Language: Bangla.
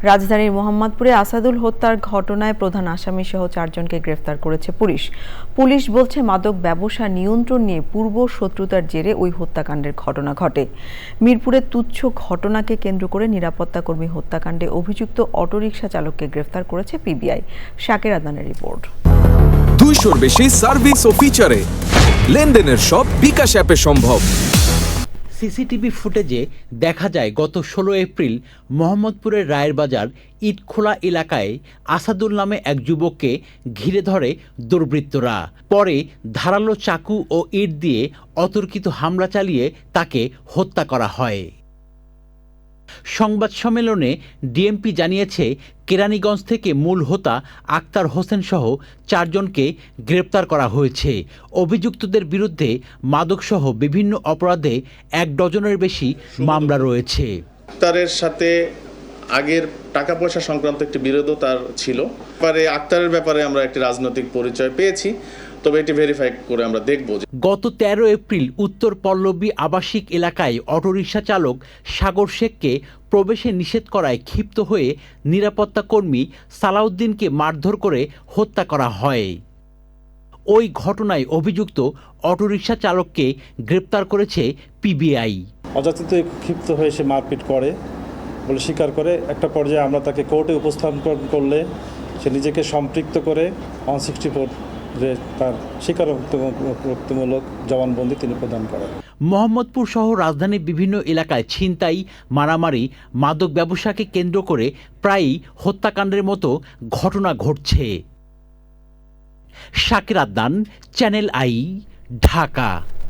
রাজধানীর মোহাম্মদপুরে আসাদুল হত্যার ঘটনায় প্রধান আসামি সহ 4 জনকে গ্রেফতার করেছে পুলিশ। পুলিশ বলছে মাদক ব্যবসা নিয়ন্ত্রণ নিয়ে পূর্ব শত্রুতার জেরে ওই হত্যাকাণ্ডের ঘটনা ঘটে। মিরপুরের তুচ্ছ ঘটনাকে কেন্দ্র করে নিরাপত্তা কর্মী হত্যাকাণ্ডে অভিযুক্ত অটোরিকশা চালককে গ্রেফতার করেছে পিবিআই। শাকির আদনানের রিপোর্ট। 200-র বেশি সার্ভিস ও ফিচারে লেনদেনের সব বিকাশ অ্যাপে সম্ভব। সিসিটিভি ফুটেজে দেখা যায় গত 16 এপ্রিল মোহাম্মদপুরের রায়ের বাজার ইটখোলা এলাকায় আসাদুল নামে এক যুবককে ঘিরে ধরে দুর্বৃত্তরা। পরে ধারালো চাকু ও ইট দিয়ে অতর্কিত হামলা চালিয়ে তাকে হত্যা করা হয়। সংবাদ সম্মেলনে ডিএমপি জানিয়েছে কেরানীগঞ্জ থেকে মূল হোতা আক্তার হোসেন সহ 4 জনকে গ্রেপ্তার করা হয়েছে। অভিযুক্তদের বিরুদ্ধে মাদকসহ বিভিন্ন অপরাধে 1 ডজনের বেশি মামলা রয়েছে। আক্তারের সাথে আগের টাকা পয়সা সংক্রান্ত একটি বিরোধও তার ছিল। আক্তারের ব্যাপারে আমরা একটি রাজনৈতিক পরিচয় পেয়েছি, তবে এটি ভেরিফাই করে আমরা দেখব। গত 13 এপ্রিল উত্তর পল্লবী আবাসিক এলাকায় অটোরিকশা চালক সাগর শেখকে প্রবেশে নিষেধ করায় ক্ষিপ্ত হয়ে নিরাপত্তা কর্মী সালাউদ্দিনকে মারধর করে হত্যা করা হয়। ওই ঘটনায় অভিযুক্ত অটোরিকশা চালককে গ্রেপ্তার করেছে পিবিআই। অযাচিত ক্ষিপ্ত হয়ে সে মারপিট করে বলে স্বীকার করে। একটা পর্যায়ে আমরা তাকে কোর্টে উপস্থাপন করলে সে নিজেকে সম্পৃক্ত করে 164 তার স্বীকারোক্তিমূলক জবানবন্দি তিনি প্রদান করেন। মোহাম্মদপুর সহ রাজধানীর বিভিন্ন এলাকায় ছিনতাই, মারামারি, মাদক ব্যবসাকে কেন্দ্র করে প্রায়ই হত্যাকাণ্ডের মতো ঘটনা ঘটছে। Shakir Adnan, channel I, Dhaka.